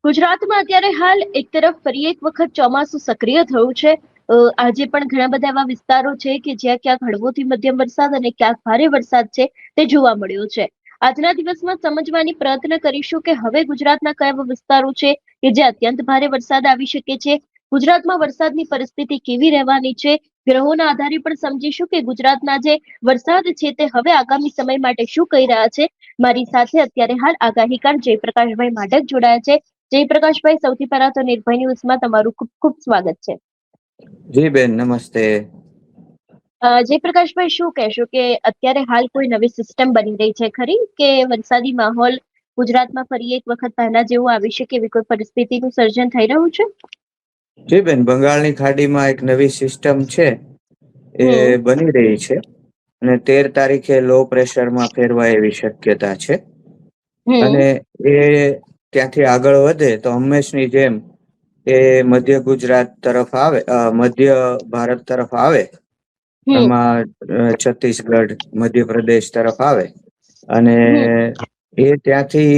ગુજરાતમાં અત્યારે હાલ એક તરફ ફરી એક વખત ચોમાસું સક્રિય થયું છે. આજે પણ ઘણા બધા એવા વિસ્તારો છે કે જ્યાં ક્યાંક હળવોથી મધ્યમ વરસાદ અને ક્યાંક ભારે વરસાદ છે તે જોવા મળ્યો છે. આજના દિવસમાં સમજવાની પ્રયત્ન કરીશું કે હવે ગુજરાતના કયા વિસ્તારો છે કે જે અત્યંત ભારે વરસાદ આવી શકે છે. ગુજરાતમાં વરસાદની પરિસ્થિતિ કેવી રહેવાની છે, ગ્રહોના આધારે પણ સમજીશું કે ગુજરાતના જે વરસાદ છે તે હવે આગામી સમય માટે શું કહી રહ્યા છે. મારી સાથે અત્યારે હાલ આગાહીકાર જયપ્રકાશભાઈ માઢક જોડાયા છે. જયપ્રકાશભાઈ, સૌથી પહેલા તો નિર્ભય ન્યૂઝમાં તમારું ખૂબ ખૂબ સ્વાગત છે. જી બેન, નમસ્તે. જયપ્રકાશભાઈ, શું કહેશો કે અત્યારે હાલ કોઈ નવી સિસ્ટમ બની રહી છે ખરી કે વરસાદી માહોલ ગુજરાતમાં ફરી એક વખત પહેલા જેવું આવી શકે એવી કોઈ પરિસ્થિતિનું સર્જન થઈ રહ્યું છે? જી બેન, બંગાળની ખાડીમાં એક નવી સિસ્ટમ છે એ બની રહી છે અને 13 તારીખે લો પ્રેશરમાં ફેરવાય એવી શક્યતા છે. અને એ ત્યાંથી આગળ વધે તો હંમેશની જેમ એ મધ્ય ગુજરાત તરફ આવે, મધ્ય ભારત તરફ આવે, એમાં છત્તીસગઢ, મધ્યપ્રદેશ તરફ આવે અને એ ત્યાંથી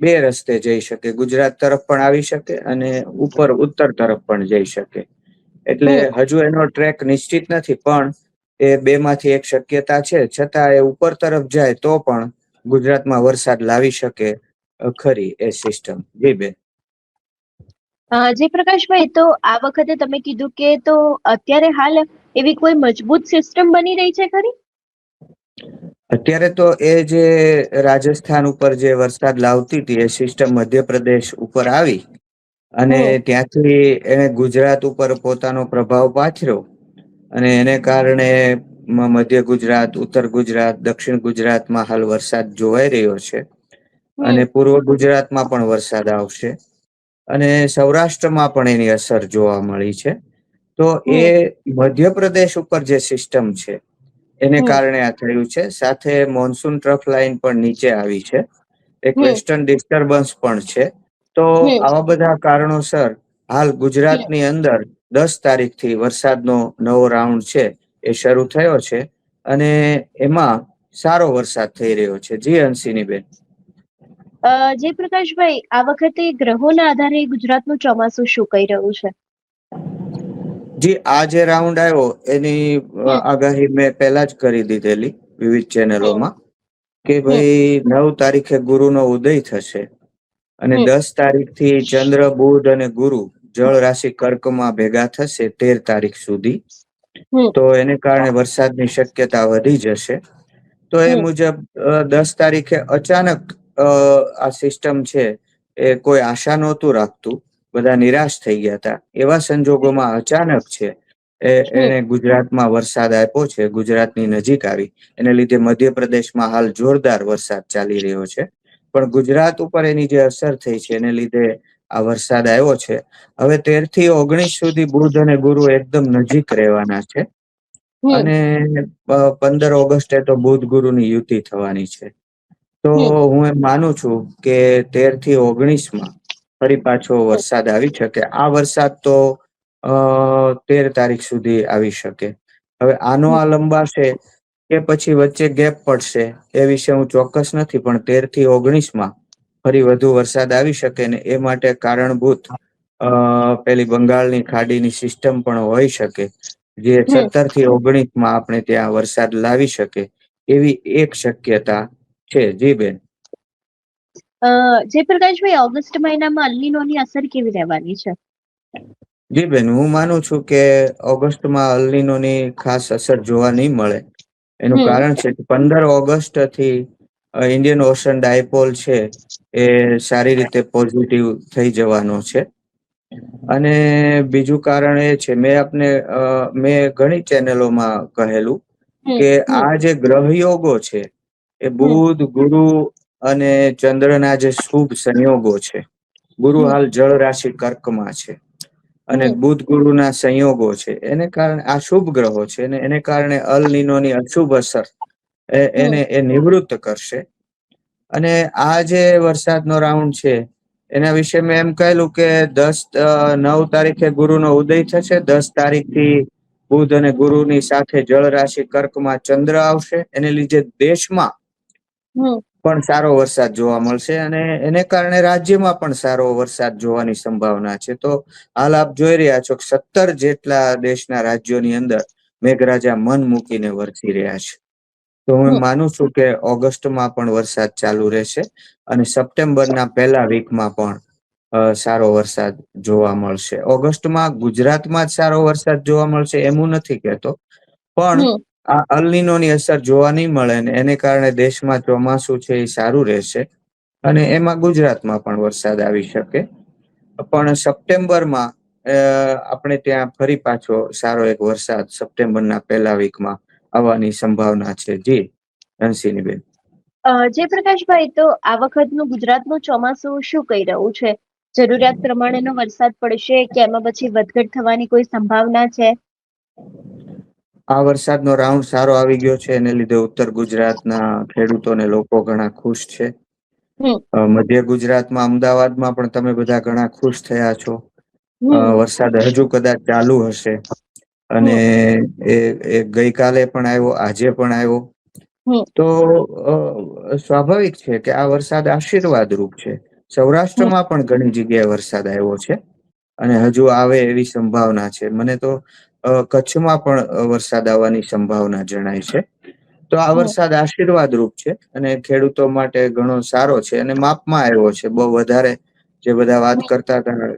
બે રસ્તે જઈ શકે. ગુજરાત તરફ પણ આવી શકે અને ઉપર ઉત્તર તરફ પણ જઈ શકે. એટલે હજુ એનો ટ્રેક નિશ્ચિત નથી, પણ એ બે માંથી એક શક્યતા છે. છતાં એ ઉપર તરફ જાય તો પણ ગુજરાતમાં વરસાદ લાવી શકે ખરી એ સિસ્ટમ. જી બેન. જયપ્રકાશભાઈ, તો આ વખતે તમે કીધું કે તો અત્યારે હાલ એવી કોઈ મજબૂત સિસ્ટમ બની રહી છે ખરી? અત્યારે તો એ જે રાજસ્થાન ઉપર જે વરસાદ લાવતી હતી એ સિસ્ટમ મધ્યપ્રદેશ ઉપર આવી અને ત્યાંથી એને ગુજરાત ઉપર પોતાનો પ્રભાવ પાછળ્યો અને એને કારણે મધ્ય ગુજરાત, ઉત્તર ગુજરાત, દક્ષિણ ગુજરાતમાં હાલ વરસાદ જોવાઈ રહ્યો છે અને પૂર્વ ગુજરાતમાં પણ વરસાદ આવશે અને સૌરાષ્ટ્રમાં પણ એની અસર જોવા મળી છે. તો એ મધ્યપ્રદેશ ઉપર જે સિસ્ટમ છે એને કારણે આ થયું છે. સાથે મોન્સૂન ટ્રફ લાઈન પણ નીચે આવી છે. એક વેસ્ટર્ન ડિસ્ટર્બન્સ પણ છે. તો આવા બધા કારણોસર હાલ ગુજરાતની અંદર 10 તારીખથી વરસાદનો નવો રાઉન્ડ છે એ શરૂ થયો છે અને એમાં સારો વરસાદ થઈ રહ્યો છે. જી હંસિની બેન. જયપ્રકાશભાઈ, આ વખતે ગ્રહોના આધારે ગુજરાતનું ચોમાસું શું કહી રહ્યું છે? જી, આ જે રાઉન્ડ આવ્યો એની આગાહી મેં પહેલા જ કરી દીધેલી વિવિધ ચેનલોમાં કે ભાઈ 9 તારીખે ગુરુનો ઉદય થશે અને 10 તારીખથી ચંદ્ર, બુધ અને ગુરુ જળ રાશિ કર્કમાં ભેગા થશે 13 તારીખ સુધી. તો એને કારણે વરસાદની શક્યતા વધી જશે. તો એ મુજબ 10 તારીખે અચાનક આ સિસ્ટમ છે એ કોઈ આશા નહોતું રાખતું, બધા નિરાશ થઈ ગયા હતા. એવા સંજોગોમાં અચાનક છે એને ગુજરાતમાં વરસાદ આપ્યો છે, ગુજરાતની નજીક આવી. એને લીધે મધ્યપ્રદેશમાં હાલ જોરદાર વરસાદ ચાલી રહ્યો છે. પણ ગુજરાત ઉપર એની જે અસર થઈ છે એને લીધે આ વરસાદ આવ્યો છે. હવે 13 થી 19 સુધી બુધ અને ગુરુ એકદમ નજીક રહેવાના છે અને 15 ઓગસ્ટે તો બુધ ગુરુની યુતિ થવાની છે. તો હું એમ માનું છું કે 13 થી 19માં ફરી પાછો વરસાદ આવી શકે. આ વરસાદ તો 13 તારીખ સુધી આવી શકે. હવે આનો આ લંબાશે કે પછી વચ્ચે ગેપ પડશે એ વિશે હું ચોક્કસ નથી, પણ 13 થી 19માં ફરી વધુ વરસાદ આવી શકે ને એ માટે કારણભૂત પેલી બંગાળની ખાડીની સિસ્ટમ પણ હોઈ શકે, જે 17 થી 19માં આપણે ત્યાં વરસાદ લાવી શકે એવી એક શક્યતા છે. જી બેન. જયપ્રકાશભાઈ, ઓગસ્ટ મહિનામાં અલ્નીનોની અસર કેવી રહેવાની છે? જી બેન, હું માનું છું કે ઓગસ્ટમાં અલ્નીનોની ખાસ અસર જોવા નહીં મળે. એનું કારણ છે કે 15 ઓગસ્ટ થી ઇન્ડિયન ઓશન ડાયપોલ છે એ સારી રીતે પોઝિટિવ થઈ જવાનો છે. અને બીજું કારણ એ છે, મેં ઘણી ચેનલોમાં કહેલું કે આ જે ગ્રહયોગો છે એ બુધ, ગુરુ અને ચંદ્રના જે શુભ સંયોગો છે. ગુરુ હાલ જળ રાશિ કર્કમાં છે અને બુધ ગુરુના સંયોગો છે. એને કારણે આ શુભ ગ્રહો છે અને એને કારણે અલ નીનોની અશુભ અસર એ નિવૃત્ત કરશે. અને આ જે વરસાદનો રાઉન્ડ છે એના વિશે મેં એમ કહેલું કે 9 તારીખે ગુરુનો ઉદય થશે. 10 તારીખથી બુધ અને ગુરુની સાથે જળ રાશિ કર્કમાં ચંદ્ર આવશે. એને લીધે દેશમાં પણ સારો વરસાદ જોવા મળશે અને એને કારણે રાજ્યમાં પણ સારો વરસાદ જોવાની સંભાવના છે. તો હાલ આપ જોઈ રહ્યા છો કે 17 જેટલા દેશના રાજ્યોની અંદર મેઘરાજા મન મૂકીને વરસી રહ્યા છે. તો હું હમ માનું છું કે ઓગસ્ટમાં પણ વરસાદ ચાલુ રહેશે અને સપ્ટેમ્બરના પહેલા વીકમાં પણ સારો વરસાદ જોવા મળશે. ઓગસ્ટમાં ગુજરાતમાં જ સારો વરસાદ જોવા મળશે એવું નથી કહેતો, પણ હમ આ અલ્નીનોની અસર જોવા નહીં મળે ને એને કારણે દેશમાં ચોમાસું છે એ સારું રહેશે અને એમાં ગુજરાતમાં પણ વરસાદ આવી શકે. પણ સપ્ટેમ્બરમાં આપણે ત્યાં ફરી પાછો સારો એક વરસાદ સપ્ટેમ્બરના પહેલા વીકમાં આવવાની સંભાવના છે. જી હંસિનીબેન. જયપ્રકાશભાઈ, તો આ વખતનું ગુજરાતનું ચોમાસું શું કહી રહ્યું છે? જરૂરિયાત પ્રમાણેનો વરસાદ પડશે કે એમાં પછી વધઘટ થવાની કોઈ સંભાવના છે? આ વરસાદનો રાઉન્ડ સારો આવી ગયો છે, એને લીધે ઉત્તર ગુજરાતના ખેડૂતોને લોકો ઘણા ખુશ છે. હમ મધ્ય ગુજરાતમાં અમદાવાદમાં પણ તમે બધા ઘણા ખુશ થયા છો. હમ વરસાદ હજુ કદાચ ચાલુ હશે અને હમ એ ગઈકાલે પણ આવ્યો, આજે પણ આવ્યો. હમ તો સ્વાભાવિક છે કે આ વરસાદ આશીર્વાદ રૂપ છે. હમ સૌરાષ્ટ્રમાં પણ ઘણી જગ્યાએ વરસાદ આવ્યો છે અને હજુ આવે એવી સંભાવના છે. મને તો કચ્છમાં પણ વરસાદ આવવાની સંભાવના જણાય છે. તો આ હમ વરસાદ આશીર્વાદ રૂપ છે અને ખેડૂતો માટે ઘણો સારો છે અને માપમાં આવ્યો છે. બહુ વધારે જે બધા વાત કરતા હતા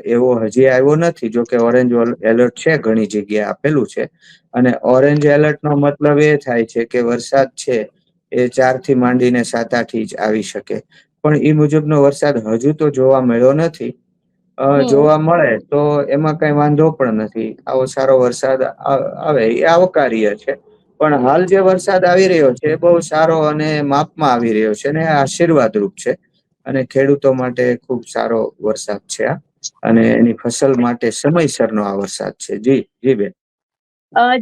એવો હજી આવ્યો નથી. જોકે ઓરેન્જ એલર્ટ છે, ઘણી જગ્યાએ આપેલું છે. અને ઓરેન્જ એલર્ટ નો મતલબ એ થાય છે કે વરસાદ છે એ 4 થી માંડીને 7-8 ઇંચ આવી શકે. પણ એ મુજબનો વરસાદ હજુ તો જોવા મળ્યો નથી. હમ જોવા મળે તો એમાં કઈ વાંધો પણ નથી. આવો સારો વરસાદ આવે એ આવકાર્ય છે. પણ હાલ જે વરસાદ આવી રહ્યો છે એ બહુ સારો અને માપમાં આવી રહ્યો છે અને આશીર્વાદ રૂપ છે અને ખેડૂતો માટે ખુબ સારો વરસાદ છે આ. અને એની ફસલ માટે સમયસરનો આ વરસાદ છે. જી જી બેન.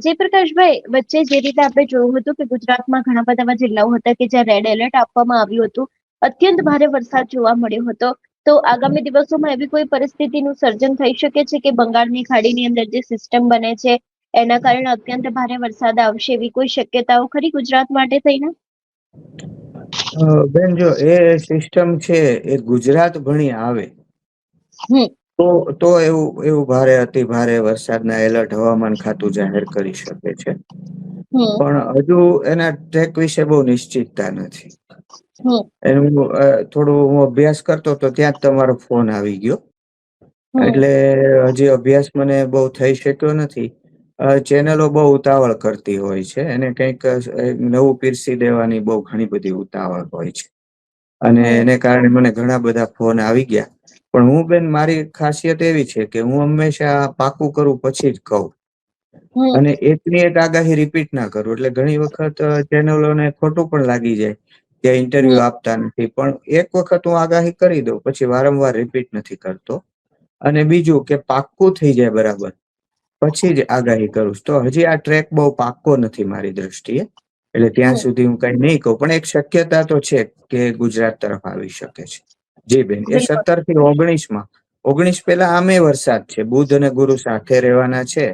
જયપ્રકાશભાઈ, વચ્ચે જે રીતે આપણે જોયું હતું કે ગુજરાતમાં ઘણા બધા એવા જિલ્લાઓ હતા કે જ્યાં રેડ એલર્ટ આપવામાં આવ્યું હતું, અત્યંત ભારે વરસાદ જોવા મળ્યો હતો. તો આગામી દિવસોમાં એવી કોઈ પરિસ્થિતિનું સર્જન થઈ શકે છે કે બંગાળની ખાડીની અંદર જે સિસ્ટમ બને છે એના કારણે અત્યંત ભારે વરસાદ આવશે એવી કોઈ શક્યતાઓ ખરી ગુજરાત માટે થઈને? બેન, જો એ સિસ્ટમ છે એ ગુજરાત ભણી આવે હમ તો એવું ભારે અતિ ભારે વરસાદના એલર્ટ હવામાન ખાતું જાહેર કરી શકે છે. હમ પણ હજુ એના ટ્રેક વિશે બહુ નિશ્ચિતતા નથી. હમ એનું થોડું હું અભ્યાસ કરતો તો ત્યાં જ તમારો ફોન આવી ગયો. હમ એટલે હજી અભ્યાસ મને બહુ થઈ શક્યો નથી. ચેનલો બહુ ઉતાવળ કરતી હોય છે એને કંઈક નવું પીરસી દેવાની બહુ ઘણી બધી ઉતાવળ હોય છે અને હમ એને કારણે મને ઘણા બધા ફોન આવી ગયા. પણ હું બેન, મારી ખાસિયત એવી છે કે હું હંમેશા પાકું કરું પછી જ કહું હમ અને એકની એક આગાહી રિપીટ ના કરું. એટલે ઘણી વખત ચેનલોને ખોટું પણ લાગી જાય કે હમ ઇન્ટરવ્યુ આપતા નથી. પણ એક વખત હું આગાહી કરી દઉં પછી વારંવાર રિપીટ નથી કરતો. અને બીજું કે પાક્કું થઈ જાય બરાબર પછી જ આગાહી કરું. તો હજી આ ટ્રેક બહુ પાક્કો નથી મારી દ્રષ્ટિએ. એટલે ત્યાં હમ સુધી હું કઈ નહીં કહું. પણ એક શક્યતા તો છે કે ગુજરાત તરફ આવી શકે છે. જી બેન. એ બિલકુલ. 17 થી 19 પહેલા આમે વરસાદ છે. બુધ અને ગુરુ સાથે રહેવાના છે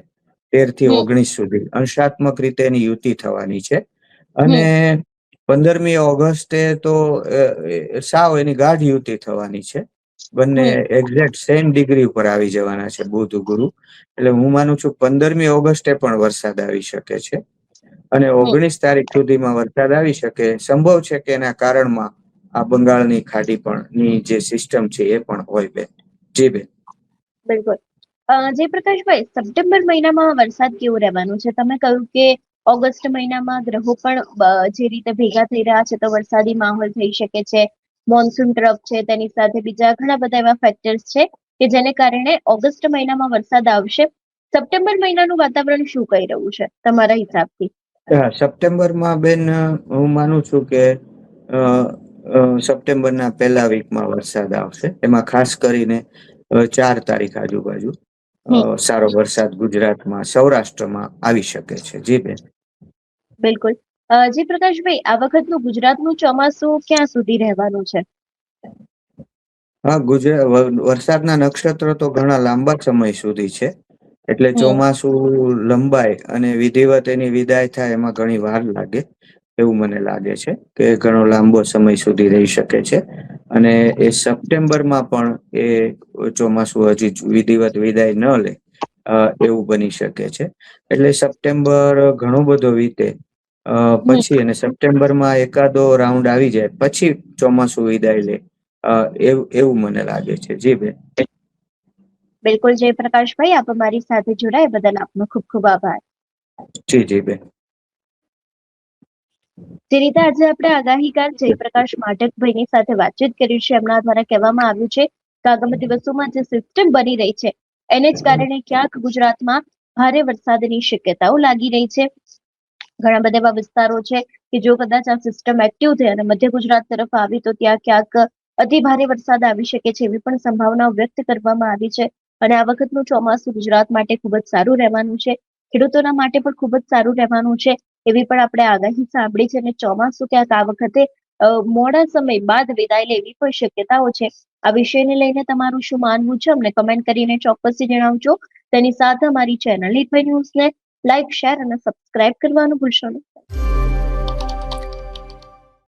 13 થી હમ 19 સુધી. અંશાત્મક રીતે એની યુતિ થવાની છે અને હમ 15મી ઓગસ્ટે તો સાવ એની ગાઢ યુતિ થવાની છે. બંને હમ એક્ઝેક્ટ સેમ ડિગ્રી ઉપર આવી જવાના છે બુધ ગુરુ. એટલે હું માનું છું 15મી ઓગસ્ટે પણ વરસાદ આવી શકે છે અને હમ 19 તારીખ સુધીમાં વરસાદ આવી શકે. સંભવ છે કે એના કારણમાં આ બંગાળની ખાડી પણ ની જે સિસ્ટમ છે એ પણ હોય બેન. જી બેન. બિલકુલ. જયપ્રકાશભાઈ, સપ્ટેમ્બર મહિનામાં વરસાદ કેવો રહેવાનો છે? તમે કહ્યું કે ઓગસ્ટ મહિનામાં ગ્રહો પણ જે રીતે ભેગા થઈ રહ્યા છે તો વરસાદી માહોલ થઈ શકે છે. મોન્સૂન ટ્રફ છે, તેની સાથે બીજા ઘણા બધા એવા ફેક્ટર્સ છે કે જેને કારણે ઓગસ્ટ મહિનામાં વરસાદ આવશે. સપ્ટેમ્બર મહિનાનું વાતાવરણ શું કહી રહ્યું છે તમારા હિસાબથી? હા, સપ્ટેમ્બરમાં બેન હું માનું છું કે સપ્ટેમ્બરના પહેલા વીકમાં વરસાદ આવશે. એમાં ખાસ કરીને 4 તારીખ આજુબાજુ હમ સારો વરસાદ ગુજરાતમાં, સૌરાષ્ટ્રમાં આવી શકે છે. જી બેન. બિલકુલ. જયપ્રકાશભાઈ, આ વખતનું ગુજરાતનું ચોમાસું ક્યાં સુધી રહેવાનું છે? હા, વરસાદના નક્ષત્ર તો ઘણા લાંબા સમય સુધી છે. એટલે હમ ચોમાસું લંબાય અને વિધિવત એની વિદાય થાય એમાં ઘણી વાર લાગે. એવું મને લાગે છે કે ઘણો લાંબો સમય સુધી રહી શકે છે. અને એ સપ્ટેમ્બરમાં પણ એ ચોમાસું હજી વિધિવત વિદાય ન લે એવું બની શકે છે. એટલે સપ્ટેમ્બર ઘણો બધો વીતે પછી અને સપ્ટેમ્બરમાં એકાદો રાઉન્ડ આવી જાય પછી ચોમાસું વિદાય લે એવું મને લાગે છે. જી બેન. બિલકુલ જયપ્રકાશભાઈ, આપ અમારી સાથે જોડાય બદલ આપનો ખૂબ ખૂબ આભાર. જી જી બેન. જે રીતે આજે આપણે આગાહીકાર જયપ્રકાશ માઢકભાઈની સાથે વાતચીત કરી છે, એમના દ્વારા કહેવામાં આવ્યું છે કે આગામી દિવસોમાં જે સિસ્ટમ બની રહી છે એને જ કારણે ક્યાંક ગુજરાતમાં ભારે વરસાદની શક્યતાઓ લાગી રહી છે. ઘણા બધા એવા વિસ્તારો છે કે જો કદાચ આ સિસ્ટમ એક્ટિવ થઈ અને મધ્ય ગુજરાત તરફ આવી તો ત્યાં ક્યાંક અતિ ભારે વરસાદ આવી શકે છે એવી પણ સંભાવનાઓ વ્યક્ત કરવામાં આવી છે. અને આ વખતનું ચોમાસું ગુજરાત માટે ખૂબ જ સારું રહેવાનું છે, ખેડૂતોના માટે પણ ખૂબ જ સારું રહેવાનું છે એવી પણ આપણે આગાહી સાંભળી છે. અને ચોમાસું ક્યાંક આ વખતે મોડા સમય બાદ વિદાય લે એવી પણ શક્યતાઓ છે. આ વિષયને લઈને તમારું શું માનવું છે અમને કમેન્ટ કરીને ચોક્કસથી જણાવજો. તેની સાથે અમારી ચેનલ નિર્ભય ન્યૂઝને લાઈક, શેર અને સબસ્ક્રાઇબ કરવાનું ભૂલશો નહીં.